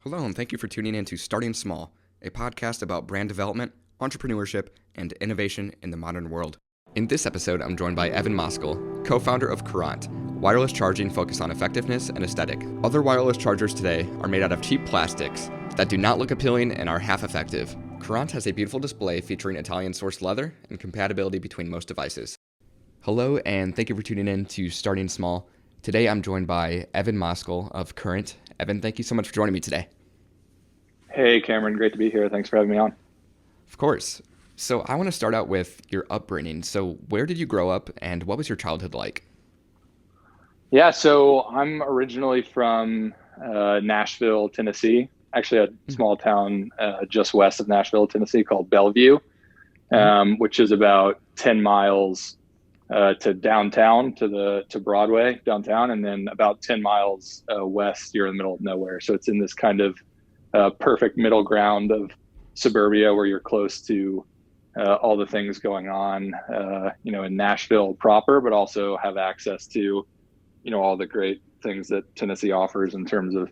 Hello, and thank you for tuning in to Starting Small, a podcast about brand development, entrepreneurship, and innovation in the modern world. In this episode, I'm joined by Evan Moskal, co-founder of Courant, wireless charging focused on effectiveness and aesthetic. Other wireless chargers today are made out of cheap plastics that do not look appealing and are half effective. Courant has a beautiful display featuring Italian-sourced leather and compatibility between most devices. Hello, and thank you for tuning in to Starting Small. Today, I'm joined by Evan Moskal of Courant. Evan, thank you so much for joining me today. Hey, Cameron, great to be here. Thanks for having me on. Of course. So I want to start out with your upbringing. So where did you grow up and what was your childhood like? Yeah, so I'm originally from Nashville, Tennessee, actually a small town just west of Nashville, Tennessee called Bellevue, which is about 10 miles to downtown, to Broadway downtown, and then about 10 miles west, you're in the middle of nowhere. So it's in this kind of perfect middle ground of suburbia where you're close to all the things going on, in Nashville proper, but also have access to, all the great things that Tennessee offers in terms of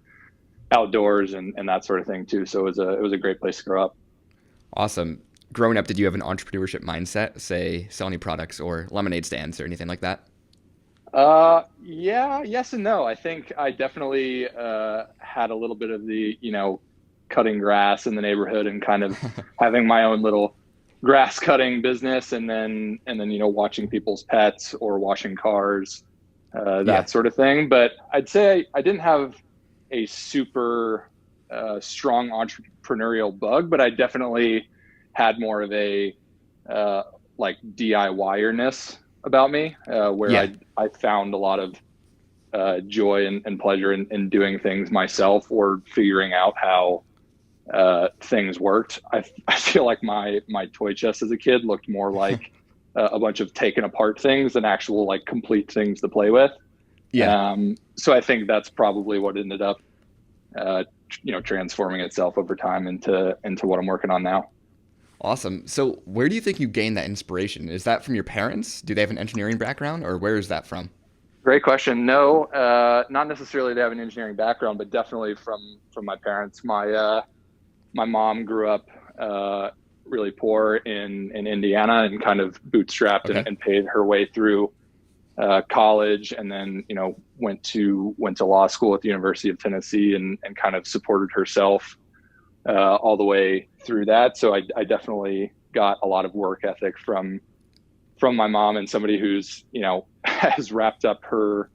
outdoors and that sort of thing too. So it was a great place to grow up. Awesome. Growing up, did you have an entrepreneurship mindset, say selling products or lemonade stands or anything like that? Yeah, yes and no. I think I definitely had a little bit of the, cutting grass in the neighborhood and kind of having my own little grass cutting business and then watching people's pets or washing cars, that sort of thing. But I'd say I didn't have a super strong entrepreneurial bug, but I definitely had more of a like DIY-erness about me, where I found a lot of joy and pleasure in doing things myself or figuring out how things worked. I feel like my toy chest as a kid looked more like a bunch of taken apart things than actual like complete things to play with. So I think that's probably what ended up transforming itself over time into what I'm working on now. Awesome. So where do you think you gained that inspiration? Is that from your parents? Do they have an engineering background, or where is that from? Great question. No, not necessarily they have an engineering background, but definitely from my parents. My mom grew up really poor in Indiana and kind of bootstrapped and paid her way through college, and then went to law school at the University of Tennessee and kind of supported herself all the way through that. So I definitely got a lot of work ethic from my mom, and somebody who's has wrapped up her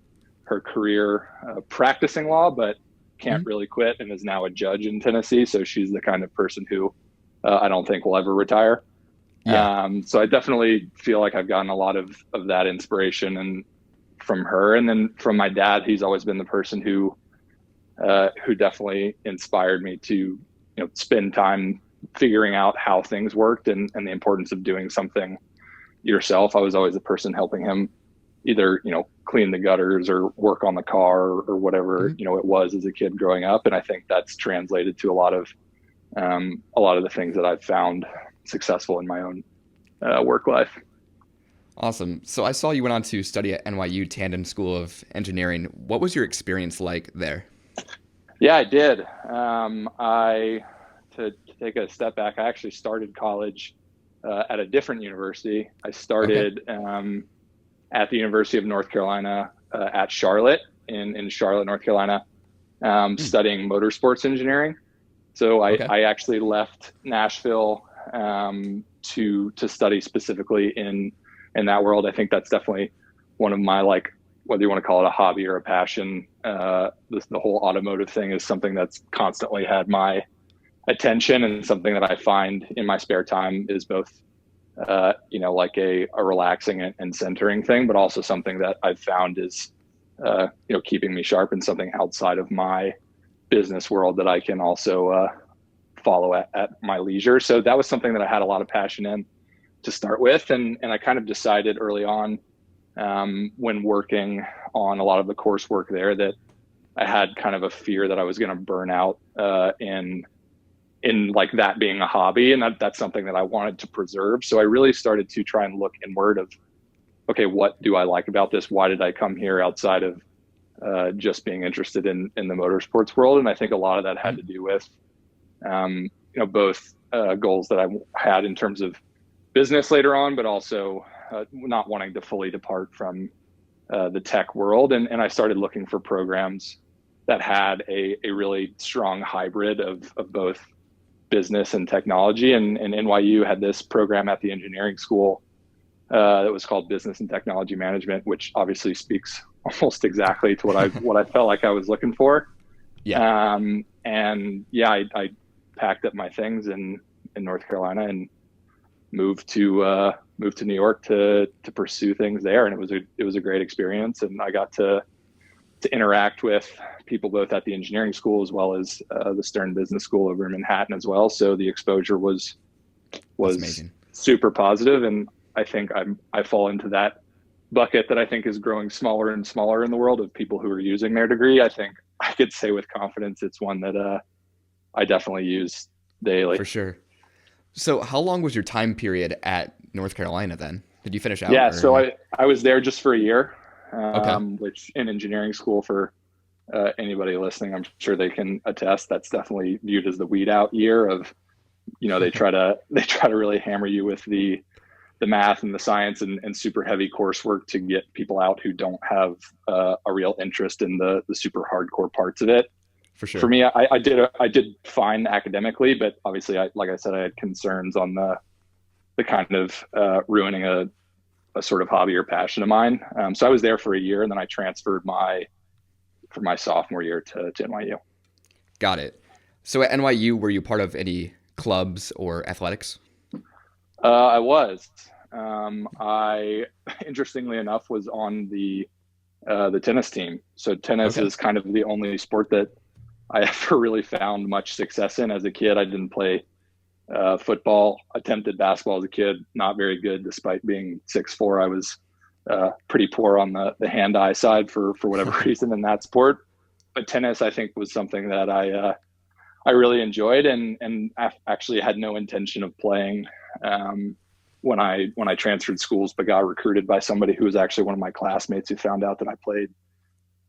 career practicing law, but can't really quit, and is now a judge in Tennessee. So she's the kind of person who I don't think will ever retire. So I definitely feel like I've gotten a lot of that inspiration and from her. And then from my dad, he's always been the person who definitely inspired me to, spend time figuring out how things worked and the importance of doing something yourself. I was always the person helping him either, clean the gutters or work on the car or whatever, it was as a kid growing up. And I think that's translated to a lot of the things that I've found successful in my own work life. Awesome. So I saw you went on to study at NYU Tandon School of Engineering. What was your experience like there? Yeah, I did. To take a step back, I actually started college at a different university. I started at the University of North Carolina at Charlotte, in Charlotte, North Carolina, studying motorsports engineering. So I actually left Nashville to study specifically in that world. I think that's definitely one of my, like, whether you want to call it a hobby or a passion, the whole automotive thing is something that's constantly had my attention, and something that I find in my spare time is both, like a relaxing and centering thing, but also something that I've found is, keeping me sharp, and something outside of my business world that I can also follow at my leisure. So that was something that I had a lot of passion in to start with. And I kind of decided early on, when working on a lot of the coursework there, that I had kind of a fear that I was going to burn out in like that being a hobby. And that's something that I wanted to preserve. So I really started to try and look inward of, okay, what do I like about this? Why did I come here outside of just being interested in the motorsports world. And I think a lot of that had to do with, both goals that I had in terms of business later on, but also not wanting to fully depart from the tech world. And I started looking for programs that had a really strong hybrid of both business and technology. And NYU had this program at the engineering school that was called Business and Technology Management, which obviously speaks almost exactly to what I felt like I was looking for. Yeah. I packed up my things in North Carolina and moved to New York to pursue things there. And it was a great experience. And I got to interact with people both at the engineering school as well as the Stern Business School over in Manhattan as well. So the exposure was super positive. And I think I fall into that bucket that I think is growing smaller and smaller in the world of people who are using their degree. I think I could say with confidence it's one that I definitely use daily. For sure. So how long was your time period at North Carolina then? Did you finish out? Yeah, so I was there just for a year, Okay. which in engineering school, for anybody listening, I'm sure they can attest, that's definitely viewed as the weed out year of, they try to really hammer you with the math and the science and super heavy coursework to get people out who don't have a real interest in the super hardcore parts of it. For sure. For me, I did fine academically, but obviously, like I said, I had concerns on the kind of ruining a sort of hobby or passion of mine. So I was there for a year, and then I transferred for my sophomore year to NYU. Got it. So at NYU, were you part of any clubs or athletics? I was. I, interestingly enough, was on the tennis team. So tennis is kind of the only sport that I ever really found much success in as a kid. I didn't play football, attempted basketball as a kid, not very good despite being 6'4". I was pretty poor on the hand-eye side for whatever reason in that sport. But tennis, I think, was something that I really enjoyed and actually had no intention of playing when I transferred schools, but got recruited by somebody who was actually one of my classmates who found out that I played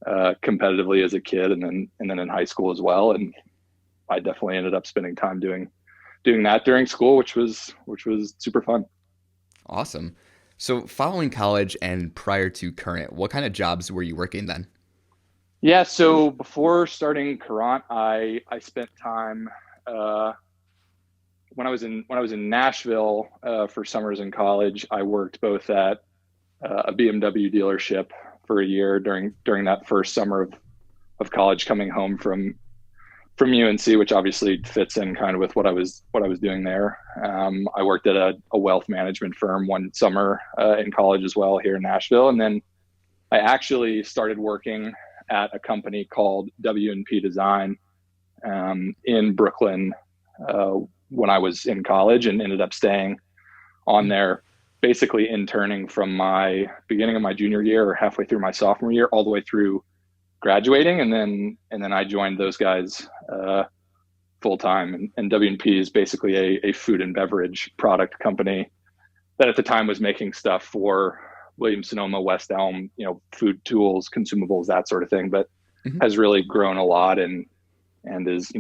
competitively as a kid and then in high school as well. And I definitely ended up spending time doing that during school, which was super fun. Awesome. So following college and prior to Courant, what kind of jobs were you working then? Yeah, so before starting Courant, I spent time when I was in Nashville for summers in college. I worked both at a BMW dealership for a year during that first summer of college, coming home from UNC, which obviously fits in kind of with what I was doing there. I worked at a wealth management firm one summer in college as well here in Nashville, and then I actually started working at a company called W&P Design in Brooklyn when I was in college, and ended up staying on there, basically interning from my beginning of my junior year or halfway through my sophomore year all the way through graduating. And then I joined those guys full time. And W&P is basically a food and beverage product company that at the time was making stuff for Williams-Sonoma, West Elm, food tools, consumables, that sort of thing, but has really grown a lot and is,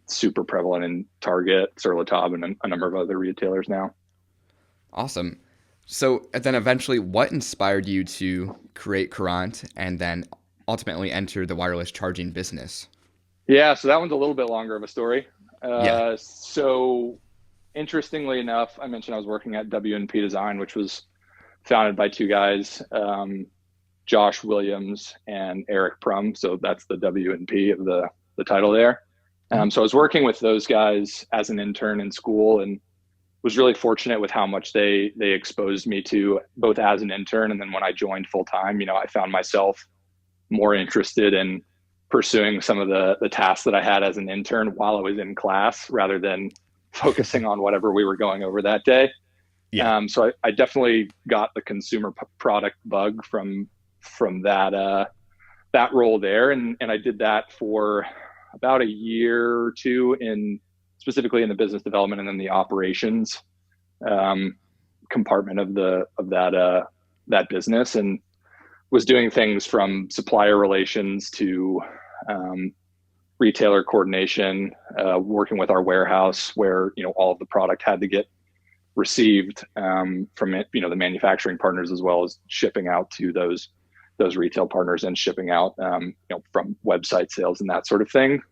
super prevalent in Target, Sur La Table, and a number of other retailers now. Awesome. So then eventually, what inspired you to create Courant and then ultimately enter the wireless charging business? Yeah, so that one's a little bit longer of a story. Yeah. So interestingly enough, I mentioned I was working at W&P Design, which was founded by two guys, Josh Williams and Eric Prum. So that's the W&P of the title there. So I was working with those guys as an intern in school and was really fortunate with how much they exposed me to, both as an intern and then when I joined full time. I found myself more interested in pursuing some of the tasks that I had as an intern while I was in class rather than focusing on whatever we were going over that day. Yeah. So I definitely got the consumer product bug from that role there. And I did that for about a year or two specifically in the business development and then the operations compartment of that business. And was doing things from supplier relations to retailer coordination, working with our warehouse where, all of the product had to get received from it, the manufacturing partners, as well as shipping out to those retail partners and shipping out, from website sales and that sort of thing.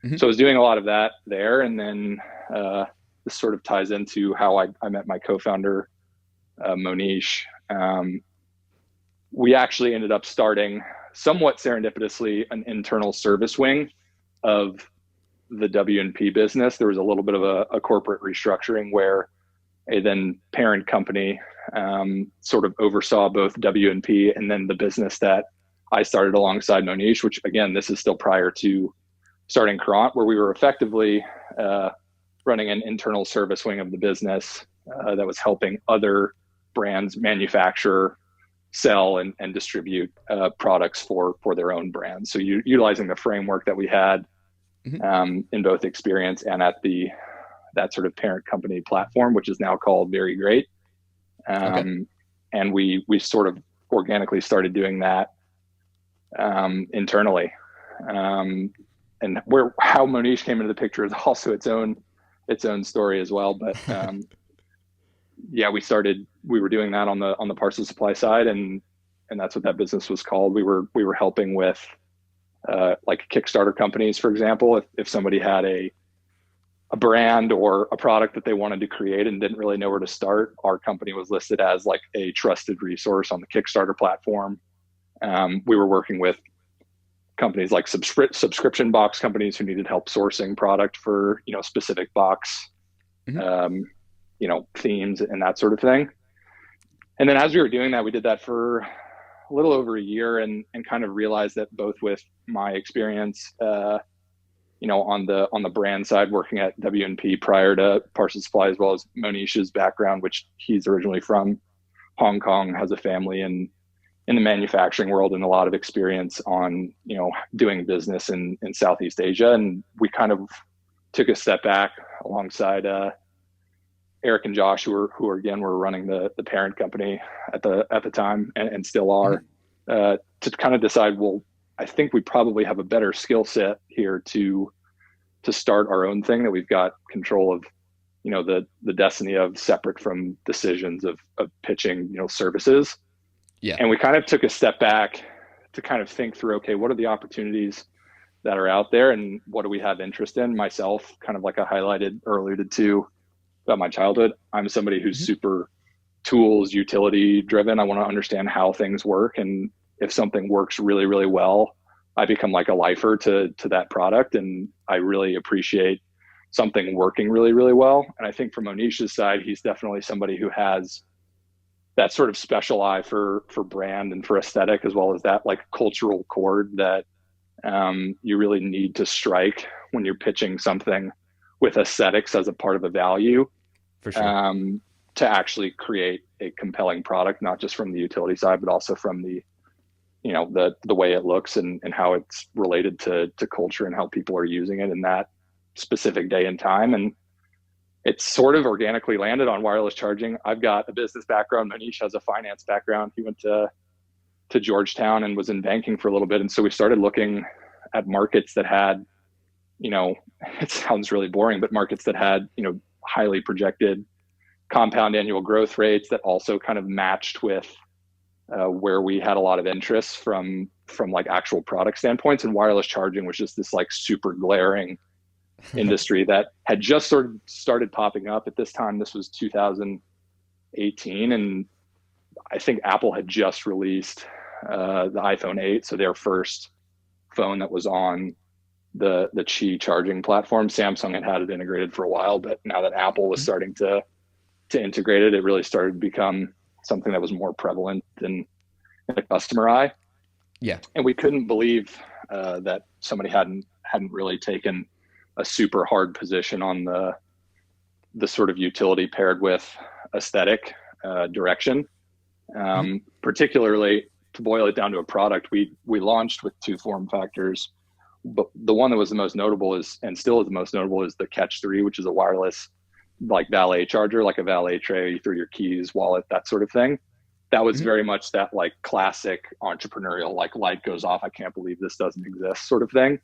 Mm-hmm. So I was doing a lot of that there. And then this sort of ties into how I met my co-founder, Monish. We actually ended up starting, somewhat serendipitously, an internal service wing of the W&P business. There was a little bit of a corporate restructuring where a then parent company sort of oversaw both W&P and then the business that I started alongside Monish, which, again, this is still prior to starting Courant, where we were effectively running an internal service wing of the business that was helping other brands manufacture, sell, and distribute products for their own brands. So utilizing the framework that we had in both experience and at that sort of parent company platform, which is now called Very Great. And we sort of organically started doing that internally. And how Monish came into the picture is also its own story as well. But yeah, we were doing that on the parcel supply side, and that's what that business was called. We were helping with like Kickstarter companies, for example, if somebody had a brand or a product that they wanted to create and didn't really know where to start, our company was listed as like a trusted resource on the Kickstarter platform. We were working with companies like subscription box companies who needed help sourcing product for, specific box, themes and that sort of thing. And then as we were doing that, we did that for a little over a year and kind of realized that both with my experience, on the brand side, working at W&P prior to Parcel Supply, as well as Monish's background, which he's originally from Hong Kong, has a family in the manufacturing world and a lot of experience on, doing business in Southeast Asia. And we kind of took a step back alongside Eric and Josh, who again were running the parent company at the time and still are, to kind of decide, well, I think we probably have a better skill set here to start our own thing that we've got control of, the destiny of, separate from decisions of pitching, services. Yeah. And we kind of took a step back to kind of think through, okay, what are the opportunities that are out there and what do we have interest in? Myself, kind of like I highlighted or alluded to about my childhood, I'm somebody who's super tools, utility driven. I want to understand how things work. And if something works really, really well, I become like a lifer to that product. And I really appreciate something working really, really well. And I think from Monish's side, he's definitely somebody who has that sort of special eye for brand and for aesthetic, as well as that like cultural chord that you really need to strike when you're pitching something with aesthetics as a part of a value, for sure, to actually create a compelling product, not just from the utility side, but also from the way it looks and how it's related to culture and how people are using it in that specific day and time. And it's sort of organically landed on wireless charging. I've got a business background. Monish has a finance background. He went to Georgetown and was in banking for a little bit. And so we started looking at markets that had, it sounds really boring, but markets that had, highly projected compound annual growth rates that also kind of matched with where we had a lot of interest from like actual product standpoints. And wireless charging was just this like super glaring industry that had just sort of started popping up at this time. This was 2018. And I think Apple had just released the iPhone 8. So their first phone that was on the Qi charging platform. Samsung had it integrated for a while, but now that Apple was starting to integrate it, it really started to become something that was more prevalent in the customer eye. Yeah. And we couldn't believe that somebody hadn't really taken a super hard position on the sort of utility paired with aesthetic direction. Particularly, to boil it down to a product, we launched with two form factors, but the one that was the most notable and still is the most notable is the Catch 3, which is a wireless like valet charger, like a valet tray, you throw your keys, wallet, that sort of thing. that was Mhm. very much that like classic entrepreneurial, like light goes off, I can't believe this doesn't exist sort of thing.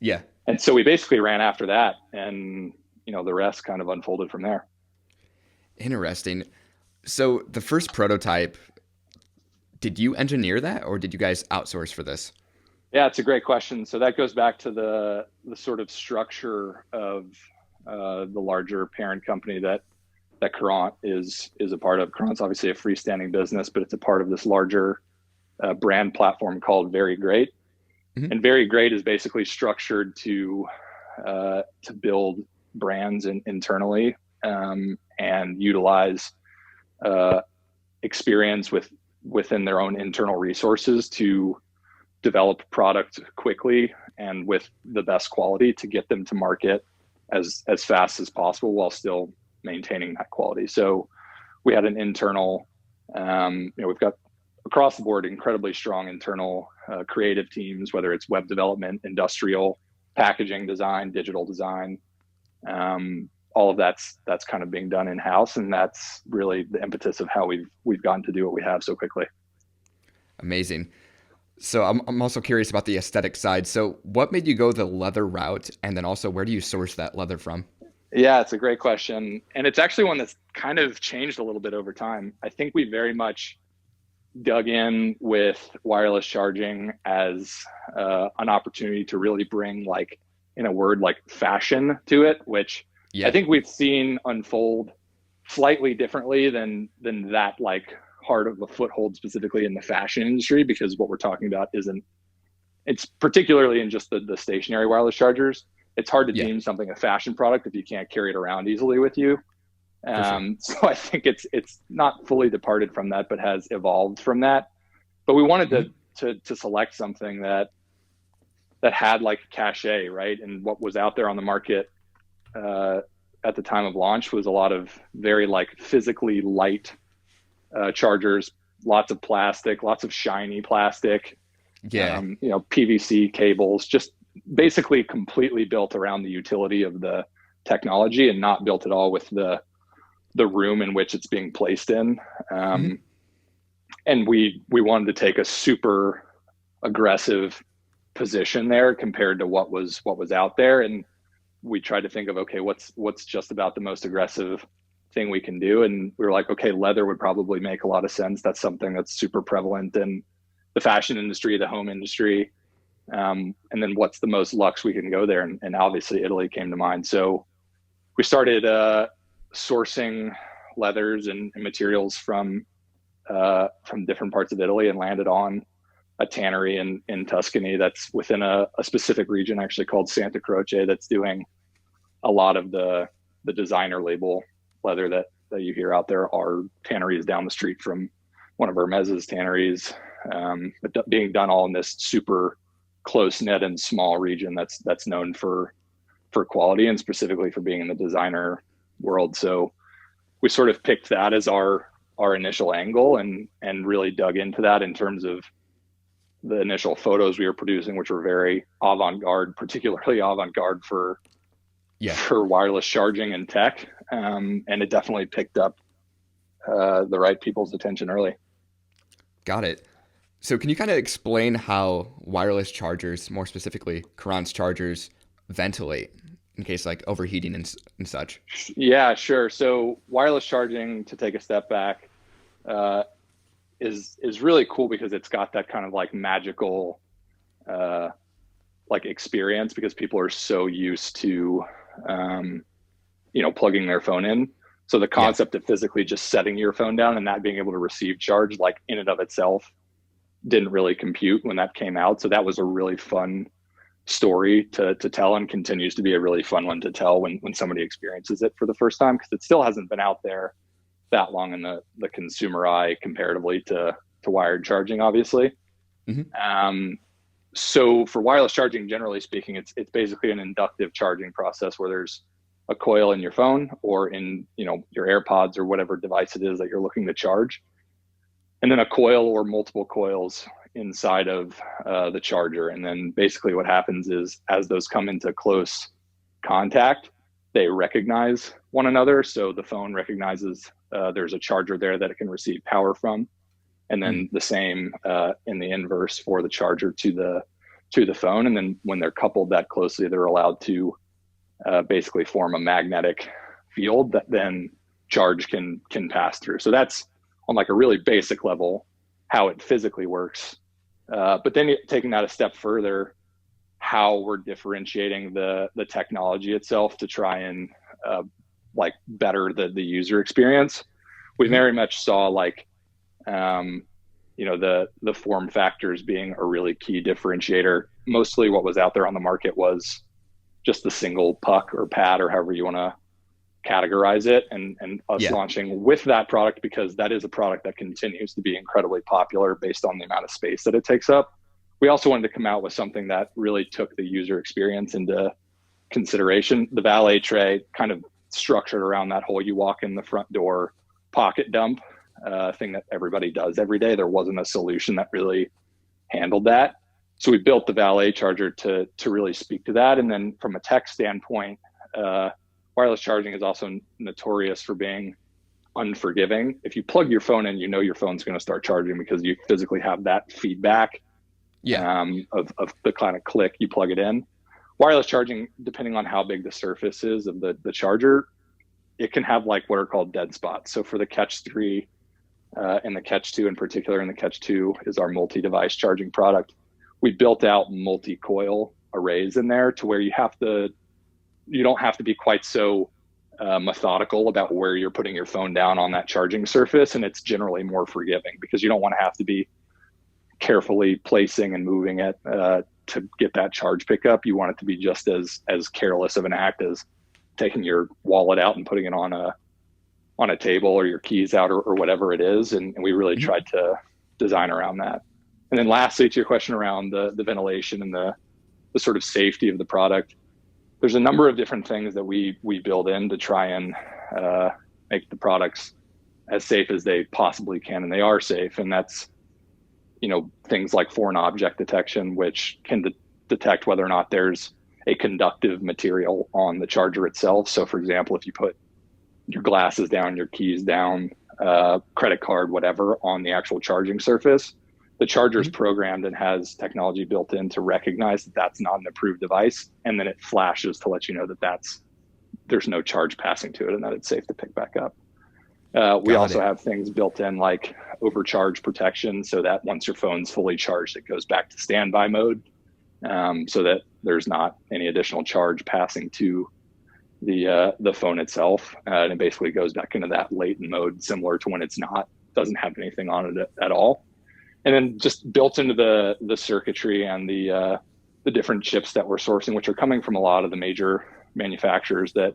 Yeah. And so we basically ran after that, and the rest kind of unfolded from there. Interesting. So the first prototype, did you engineer that or did you guys outsource for this? Yeah, it's a great question. So that goes back to the sort of structure of the larger parent company that Courant is a part of. Courant's obviously a freestanding business, but it's a part of this larger brand platform called Very Great. Mhm. And Very Great is basically structured to build brands internally, and utilize uh, experience within their own internal resources to develop product quickly and with the best quality to get them to market as fast as possible while still maintaining that quality. So we had an internal, we've got across the board incredibly strong internal creative teams, whether it's web development, industrial, packaging design, digital design. All of that's kind of being done in house, and that's really the impetus of how we've gotten to do what we have so quickly. Amazing. So I'm also curious about the aesthetic side. So what made you go the leather route? And then also, where do you source that leather from? Yeah, it's a great question, and it's actually one that's kind of changed a little bit over time. I think we very much dug in with wireless charging as an opportunity to really bring, like, in a word, like fashion to it, which I Yeah. think we've seen unfold slightly differently than that, like hard of a foothold specifically in the fashion industry, because what we're talking about isn't, it's particularly in just the stationary wireless chargers. It's hard to Yeah, deem something a fashion product if you can't carry it around easily with you. for sure. So I think it's not fully departed from that, but has evolved from that. But we wanted Mhm. to select something that had like cachet, right? And what was out there on the market uh, at the time of launch was a lot of very like physically light chargers, lots of plastic, lots of shiny plastic, Yeah. PVC cables, just basically completely built around the utility of the technology and not built at all with the room in which it's being placed in. Mhm. Um, and we wanted to take a super aggressive position there compared to what was out there. And we tried to think of, okay, what's just about the most aggressive thing we can do. And we were like, okay, leather would probably make a lot of sense. That's something that's super prevalent in the fashion industry, the home industry. And then what's the most luxe we can go there? And obviously Italy came to mind. So we started sourcing leathers and materials from different parts of Italy, and landed on a tannery in Tuscany that's within a specific region actually called Santa Croce, that's doing a lot of the designer label leather that you hear out there. Our tannery is down the street from one of Hermes's tanneries, but being done all in this super close knit and small region that's known for quality and specifically for being in the designer world. So we sort of picked that as our initial angle, and really dug into that in terms of the initial photos we were producing, which were very avant-garde, particularly avant-garde for Yeah. wireless charging and tech. And it definitely picked up the right people's attention early. Got it. So can you kind of explain how wireless chargers, more specifically Courant's chargers, ventilate in case like overheating and such? Yeah, sure. So wireless charging, to take a step back, uh, is really cool because it's got that kind of like magical uh, like experience, because people are so used to plugging their phone in. So the Yeah. concept of physically just setting your phone down and not being able to receive charge, like in and of itself, didn't really compute when that came out. So that was a really fun story to tell, and continues to be a really fun one to tell when somebody experiences it for the first time, because it still hasn't been out there that long in the consumer eye comparatively to wired charging, obviously. Hmm. So for wireless charging, generally speaking, it's basically an inductive charging process where there's a coil in your phone or in your AirPods or whatever device it is that you're looking to charge, and then a coil or multiple coils inside of the charger. And then basically what happens is, as those come into close contact, they recognize one another. So the phone recognizes there's a charger there that it can receive power from. and then the same in the inverse for the charger to the phone. And then when they're coupled that closely, they're allowed to basically form a magnetic field that then charge can pass through. So that's on like a really basic level how it physically works. But then taking that a step further, how we're differentiating the technology itself to try and like better the user experience. We very much saw like the form factors being a really key differentiator. Mostly what was out there on the market was just the single puck or pad or however you want to categorize it, and us launching with that product, because that is a product that continues to be incredibly popular based on the amount of space that it takes up. We also wanted to come out with something that really took the user experience into consideration. The valet tray kind of structured around that whole you walk in the front door pocket dump thing that everybody does every day. There wasn't a solution that really handled that. So we built the valet charger to really speak to that. And then from a tech standpoint, wireless charging is also notorious for being unforgiving. If you plug your phone in, your phone's going to start charging because you physically have that feedback of the kind of click you plug it in. Wireless charging, depending on how big the surface is of the charger, it can have like what are called dead spots. So for the Catch 3 and the Catch 2 in particular, and the Catch 2 is our multi-device charging product, we built out multi-coil arrays in there to where you don't have to be quite so methodical about where you're putting your phone down on that charging surface. And it's generally more forgiving because you don't want to have to be carefully placing and moving it to get that charge pickup. You want it to be just as careless of an act as taking your wallet out and putting it on a table, or your keys out, or whatever it is. And we really tried to design around that. And then lastly, to your question around the ventilation and the sort of safety of the product, there's a number of different things that we build in to try and make the products as safe as they possibly can. And they are safe. And that's, things like foreign object detection, which can detect whether or not there's a conductive material on the charger itself. So for example, if you put your glasses down, your keys down, credit card, whatever, on the actual charging surface, the charger is programmed and has technology built in to recognize that that's not an approved device. And then it flashes to let you know that there's no charge passing to it and that it's safe to pick back up. We also have things built in like overcharge protection, so that once your phone's fully charged, it goes back to standby mode, so that there's not any additional charge passing to the phone itself. And it basically goes back into that latent mode, similar to when it's doesn't have anything on it at all. And then just built into the circuitry and the different chips that we're sourcing, which are coming from a lot of the major manufacturers that,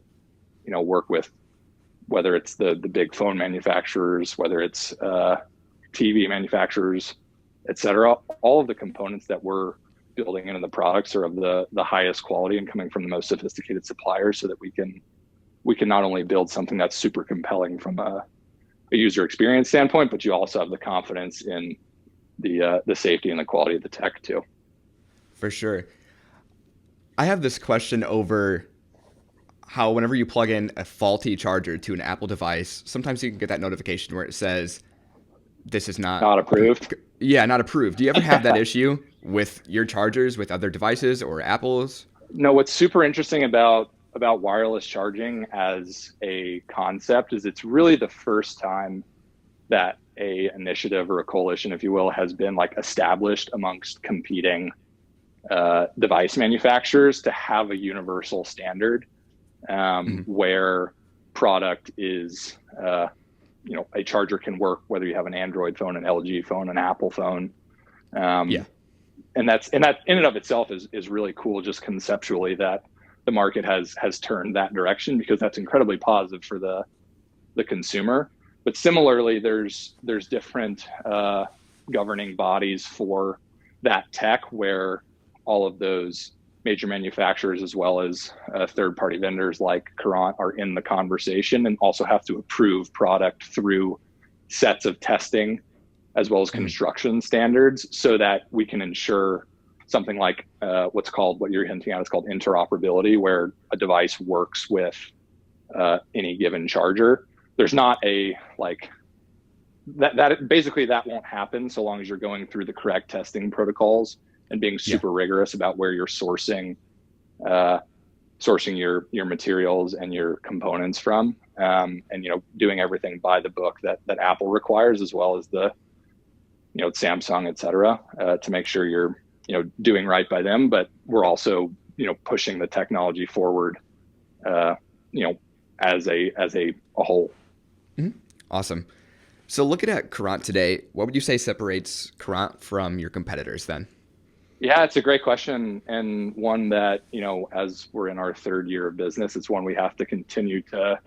work with, whether it's the big phone manufacturers, whether it's TV manufacturers, et cetera. All of the components that we're building into the products are of the highest quality and coming from the most sophisticated suppliers, so that we can not only build something that's super compelling from a user experience standpoint, but you also have the confidence in the safety and the quality of the tech too. For sure. I have this question over how whenever you plug in a faulty charger to an Apple device, sometimes you can get that notification where it says, this is not approved. Yeah, not approved. Do you ever have that issue with your chargers with other devices or Apple's? No, what's super interesting about wireless charging as a concept is it's really the first time that a initiative or a coalition, if you will, has been like established amongst competing device manufacturers to have a universal standard where product is, a charger can work whether you have an Android phone, an LG phone, an Apple phone. And that in and of itself is really cool, just conceptually, that the market has turned that direction, because that's incredibly positive for the consumer. But similarly, there's different governing bodies for that tech, where all of those major manufacturers, as well as third-party vendors like Courant, are in the conversation and also have to approve product through sets of testing as well as construction standards, so that we can ensure something like what you're hinting at is called interoperability, where a device works with any given charger. There's not a that basically that won't happen so long as you're going through the correct testing protocols and being Yeah. super rigorous about where you're uh, sourcing your materials and your components from, and doing everything by the book that Apple requires, as well as the Samsung, et cetera, to make sure you're doing right by them. But we're also pushing the technology forward, uh, you know as a whole. Mhm. Awesome. So looking at Courant today, what would you say separates Courant from your competitors then? Yeah, it's a great question, and one that, as we're in our third year of business, it's one we have to continue to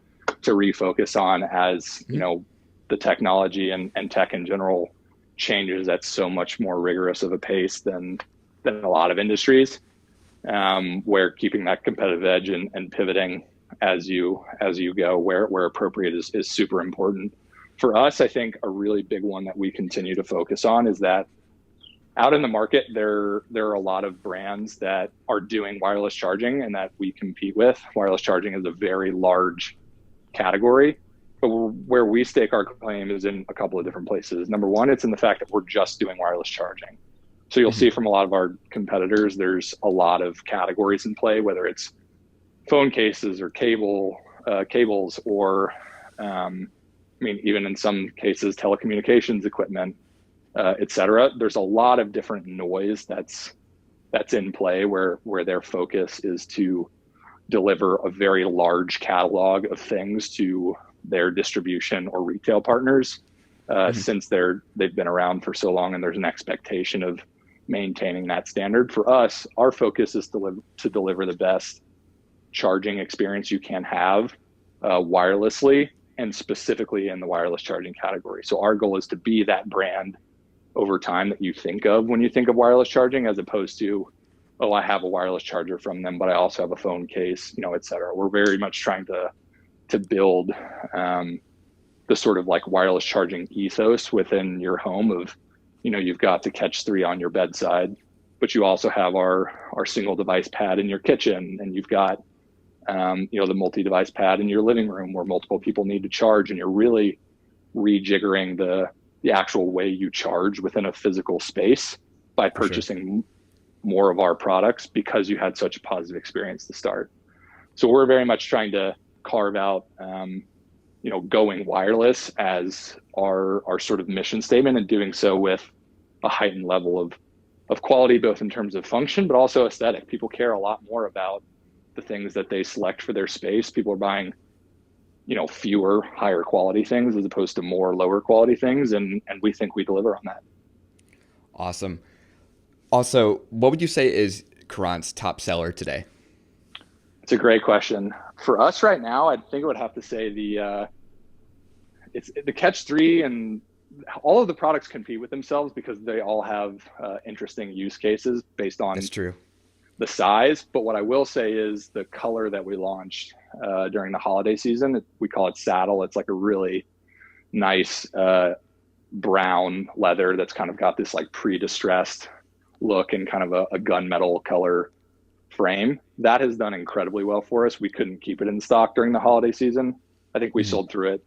refocus on as, Mhm. the technology and tech in general changes at so much more rigorous of a pace than a lot of industries, where keeping that competitive edge and pivoting as you go where appropriate is super important. For us, I think a really big one that we continue to focus on is that out in the market, there are a lot of brands that are doing wireless charging and that we compete with. Wireless charging is a very large category, but where we stake our claim is in a couple of different places. Number one, it's in the fact that we're just doing wireless charging. So you'll see Mhm. from a lot of our competitors, there's a lot of categories in play, whether it's phone cases or cables, or even in some cases, telecommunications equipment, et cetera. There's a lot of different noise that's in play where their focus is to deliver a very large catalog of things to their distribution or retail partners, Mhm. since they've been around for so long, and there's an expectation of maintaining that standard. For us, our focus is to deliver the best charging experience you can have, wirelessly, and specifically in the wireless charging category. So our goal is to be that brand over time that you think of when you think of wireless charging, as opposed to, oh, I have a wireless charger from them, but I also have a phone case, et cetera. We're very much trying to build, the sort of like wireless charging ethos within your home of, you've got the Catch 3 on your bedside, but you also have our single device pad in your kitchen, and you've got, the multi-device pad in your living room where multiple people need to charge, and you're really rejiggering the actual way you charge within a physical space by For sure. purchasing more of our products because you had such a positive experience to start. So we're very much trying to carve out, going wireless as our sort of mission statement, and doing so with a heightened level of quality, both in terms of function, but also aesthetic. People care a lot more about the things that they select for their space. People are buying, fewer higher quality things as opposed to more lower quality things. And we think we deliver on that. Awesome. Also, what would you say is Courant's top seller today? It's a great question. For us right now, I think I would have to say it's the Catch 3, and all of the products compete with themselves because they all have interesting use cases based That's on true. the size. But what I will say is the color that we launched during the holiday season, we call it Saddle. It's like a really nice brown leather that's kind of got this like pre-distressed look and kind of a gunmetal color frame. That has done incredibly well for us. We couldn't keep it in stock during the holiday season. I think we Mhm. sold through it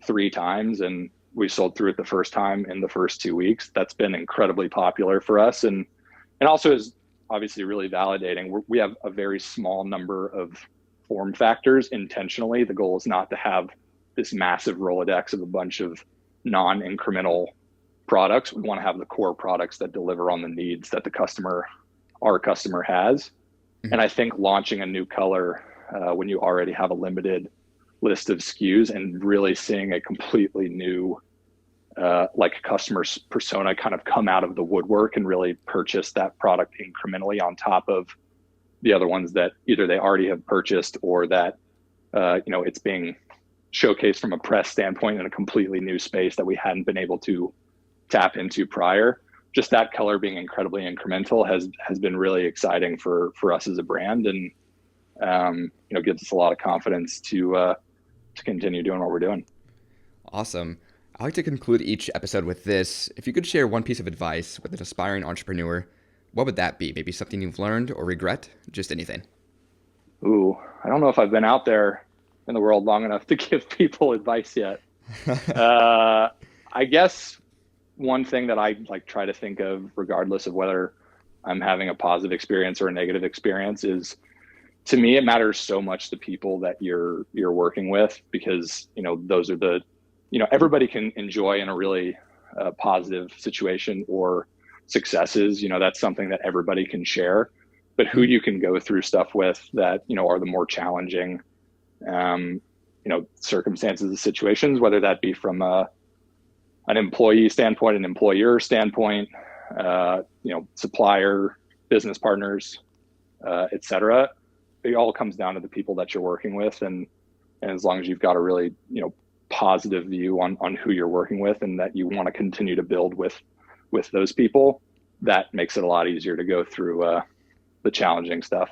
3 times, and we sold through it the first time in the first 2 weeks. That's been incredibly popular for us, and also is obviously really validating. We have a very small number of form factors intentionally. The goal is not to have this massive Rolodex of a bunch of non-incremental products. We want to have the core products that deliver on the needs that our customer has. And Mhm. I think launching a new color, when you already have a limited list of SKUs, and really seeing a completely new, like customer persona kind of come out of the woodwork and really purchase that product incrementally on top of the other ones that either they already have purchased, or that, it's being showcased from a press standpoint in a completely new space that we hadn't been able to tap into prior. Just that color being incredibly incremental has been really exciting for us as a brand, and gives us a lot of confidence to continue doing what we're doing. Awesome. I like to conclude each episode with this. If you could share one piece of advice with an aspiring entrepreneur, what would that be? Maybe something you've learned or regret? Just anything. Ooh, I don't know if I've been out there in the world long enough to give people advice yet. Uh, I guess one thing that I like try to think of, regardless of whether I'm having a positive experience or a negative experience, is, to me, it matters so much the people that you're working with, because, those are the, everybody can enjoy in a really positive situation or successes. That's something that everybody can share, but who you can go through stuff with that, are the more challenging, circumstances and situations, whether that be from an employee standpoint, an employer standpoint, supplier, business partners, et cetera. It all comes down to the people that you're working with. And as long as you've got a really, positive view on who you're working with, and that you want to continue to build with those people, that makes it a lot easier to go through the challenging stuff.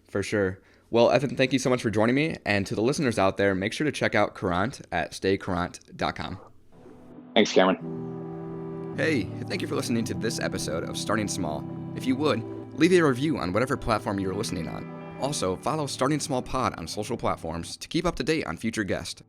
For sure. Well, Evan, thank you so much for joining me. And to the listeners out there, make sure to check out Courant at staycourant.com. Thanks, Cameron. Hey, thank you for listening to this episode of Starting Small. If you would, leave a review on whatever platform you're listening on. Also, follow Starting Small Pod on social platforms to keep up to date on future guests.